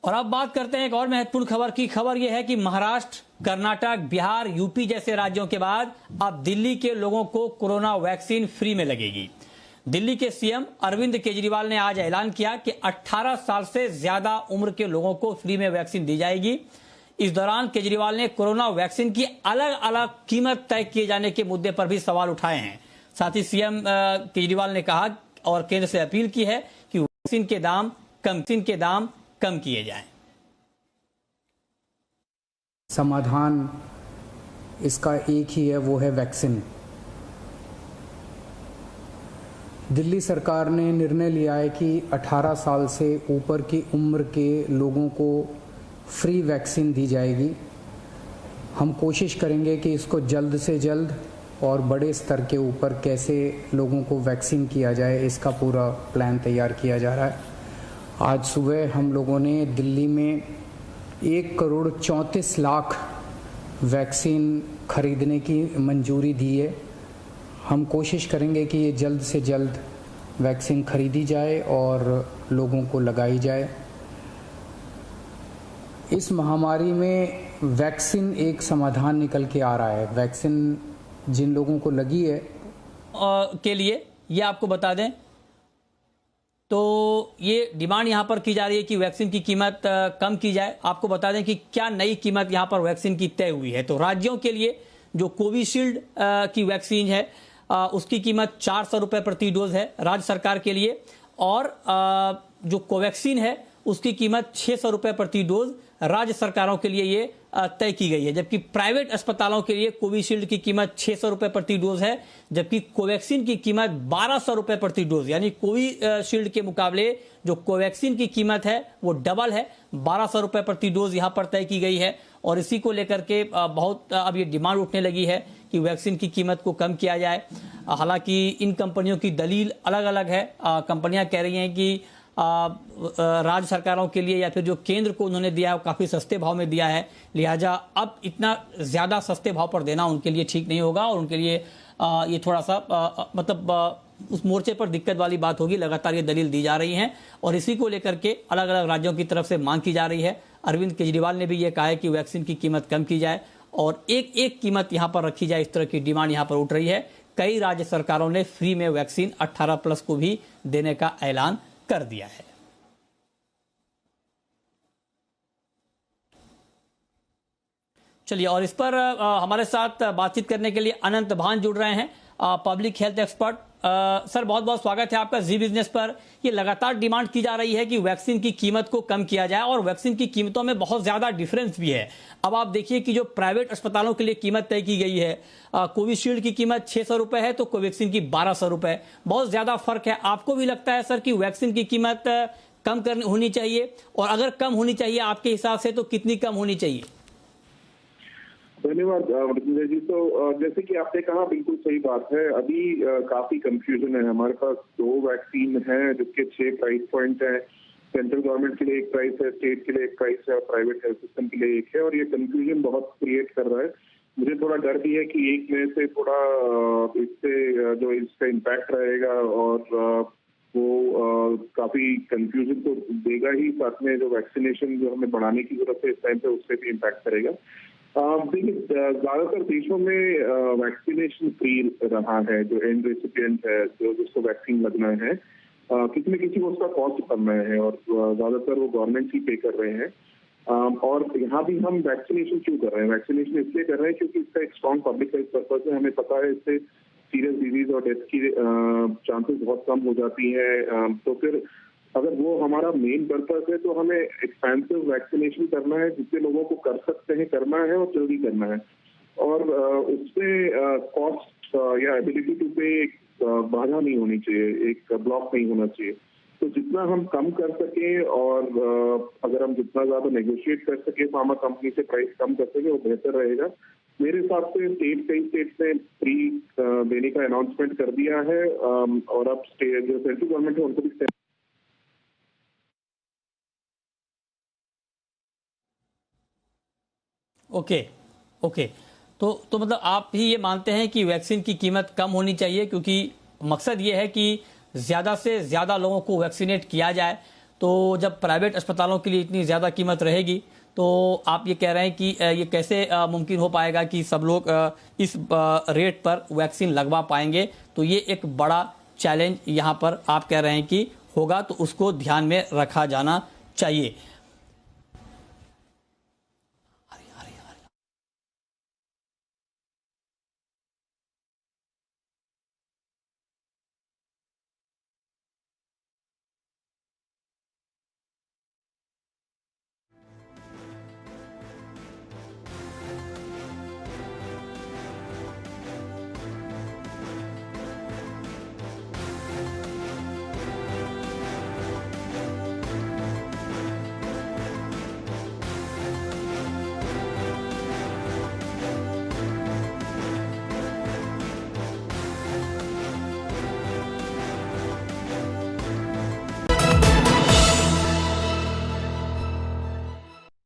और अब बात करते हैं एक और महत्वपूर्ण खबर की। खबर यह है कि महाराष्ट्र, कर्नाटक, बिहार, यूपी जैसे राज्यों के बाद अब दिल्ली के लोगों को कोरोना वैक्सीन फ्री में लगेगी। दिल्ली के सीएम अरविंद केजरीवाल ने आज ऐलान किया कि 18 साल से ज्यादा उम्र के लोगों को फ्री में वैक्सीन दी जाएगी। इस दौरान केजरीवाल ने कोरोना वैक्सीन की अलग अलग कीमत तय किए जाने के मुद्दे पर भी सवाल उठाए हैं। साथ ही सीएम केजरीवाल ने कहा और केंद्र से अपील की है कि वैक्सीन के दाम कम किए जाएं। समाधान इसका एक ही है, वो है वैक्सीन। दिल्ली सरकार ने निर्णय लिया है कि 18 साल से ऊपर की उम्र के लोगों को फ्री वैक्सीन दी जाएगी। हम कोशिश करेंगे कि इसको जल्द से जल्द और बड़े स्तर के ऊपर कैसे लोगों को वैक्सीन किया जाए, इसका पूरा प्लान तैयार किया जा रहा है। आज सुबह हम लोगों ने दिल्ली में 1,34,00,000 वैक्सीन खरीदने की मंजूरी दी है। हम कोशिश करेंगे कि ये जल्द से जल्द वैक्सीन खरीदी जाए और लोगों को लगाई जाए। इस महामारी में वैक्सीन एक समाधान निकल के आ रहा है। वैक्सीन जिन लोगों को लगी है के लिए ये आपको बता दें तो ये डिमांड यहाँ पर की जा रही है कि वैक्सीन की कीमत कम की जाए। आपको बता दें कि क्या नई कीमत यहाँ पर वैक्सीन की तय हुई है। तो राज्यों के लिए जो कोविशील्ड की वैक्सीन है उसकी कीमत 400 रुपये प्रति डोज है राज्य सरकार के लिए, और जो कोवैक्सीन है उसकी कीमत 600 रुपये प्रति डोज राज्य सरकारों के लिए ये तय की गई है। जबकि प्राइवेट अस्पतालों के लिए कोविशील्ड की कीमत 600 रुपये प्रति डोज है, जबकि कोवैक्सीन की कीमत 1200 रुपये प्रति डोज, यानी कोविशील्ड के मुकाबले जो कोवैक्सीन की कीमत है वो डबल है, 1200 रुपये प्रति डोज यहाँ पर तय की गई है। और इसी को लेकर के बहुत अब ये डिमांड उठने लगी है कि वैक्सीन की कीमत को कम किया जाए। हालांकि इन कंपनियों की दलील अलग अलग है। कंपनियां कह रही हैं कि राज्य सरकारों के लिए या फिर जो केंद्र को उन्होंने दिया है वो काफ़ी सस्ते भाव में दिया है, लिहाजा अब इतना ज़्यादा सस्ते भाव पर देना उनके लिए ठीक नहीं होगा और उनके लिए ये थोड़ा सा उस मोर्चे पर दिक्कत वाली बात होगी। लगातार ये दलील दी जा रही हैं और इसी को लेकर के अलग अलग राज्यों की तरफ से मांग की जा रही है। अरविंद केजरीवाल ने भी ये कहा है कि वैक्सीन की कीमत कम की जाए और एक एक कीमत यहाँ पर रखी जाए। इस तरह की डिमांड यहाँ पर उठ रही है। कई राज्य सरकारों ने फ्री में वैक्सीन 18+ को भी देने का ऐलान कर दिया है। चलिए, और इस पर हमारे साथ बातचीत करने के लिए अनंत भान जुड़ रहे हैं, पब्लिक हेल्थ एक्सपर्ट। सर, बहुत बहुत स्वागत है आपका जी बिजनेस पर। ये लगातार डिमांड की जा रही है कि वैक्सीन की कीमत को कम किया जाए और वैक्सीन की कीमतों में बहुत ज्यादा डिफरेंस भी है। अब आप देखिए कि जो प्राइवेट अस्पतालों के लिए कीमत तय की गई है, कोविशील्ड की कीमत 600 रुपए है तो कोवैक्सीन की 1200 रुपए, बहुत ज्यादा फर्क है। आपको भी लगता है सर कि वैक्सीन की कीमत कम होनी चाहिए, और अगर कम होनी चाहिए आपके हिसाब से तो कितनी कम होनी चाहिए? धन्यवाद मृत्युंजय जी। तो जैसे कि आपने कहा, बिल्कुल सही बात है। अभी काफी कंफ्यूजन है। हमारे पास 2 वैक्सीन हैं जिसके 6 प्राइस पॉइंट हैं। सेंट्रल गवर्नमेंट के लिए एक प्राइस है, स्टेट के लिए एक प्राइस है और प्राइवेट हेल्थ सिस्टम के लिए एक है, और ये कंफ्यूजन बहुत क्रिएट कर रहा है। मुझे थोड़ा डर भी है कि एक में से थोड़ा इससे जो इसका इम्पैक्ट रहेगा और वो काफी कंफ्यूजन तो देगा ही, साथ में जो वैक्सीनेशन जो हमें बढ़ाने की जरूरत है इस टाइम पे उससे भी इम्पैक्ट करेगा। देखिए, ज्यादातर देशों में वैक्सीनेशन फ्री रहा है। जो एंड रेसिपिएंट है, जो जिसको वैक्सीन लगना है, किसी न किसी को उसका कॉस्ट करना है और ज्यादातर वो गवर्नमेंट ही पे कर रहे हैं। और यहाँ भी हम वैक्सीनेशन क्यों कर रहे हैं? वैक्सीनेशन इसलिए कर रहे हैं क्योंकि इसका एक स्ट्रॉन्ग पब्लिक हेल्थ पर्पज है। हमें पता है इससे सीरियस डिजीज और डेथ की चांसेस बहुत कम हो जाती है। तो फिर अगर वो हमारा मेन पर्पस है तो हमें एक्सपेंसिव वैक्सीनेशन करना है, जितने लोगों को कर सकते हैं करना है और जल्दी करना है, और उसमें कॉस्ट या एबिलिटी टू पे बाधा नहीं होनी चाहिए, एक ब्लॉक नहीं होना चाहिए। तो जितना हम कम कर सके और अगर हम जितना ज्यादा नेगोशिएट कर सके फार्मा कंपनी से प्राइस कम कर सके वो बेहतर रहेगा। मेरे हिसाब से कई स्टेट्स ने फ्री देने का अनाउंसमेंट कर दिया है, और अब जो सेंट्रल गवर्नमेंट है उनको भी ओके। तो मतलब आप भी ये मानते हैं कि वैक्सीन की कीमत कम होनी चाहिए, क्योंकि मकसद ये है कि ज्यादा से ज्यादा लोगों को वैक्सीनेट किया जाए। तो जब प्राइवेट अस्पतालों के लिए इतनी ज़्यादा कीमत रहेगी तो आप ये कह रहे हैं कि ये कैसे मुमकिन हो पाएगा कि सब लोग इस रेट पर वैक्सीन लगवा पाएंगे। तो ये एक बड़ा चैलेंज यहाँ पर आप कह रहे हैं कि होगा, तो उसको ध्यान में रखा जाना चाहिए।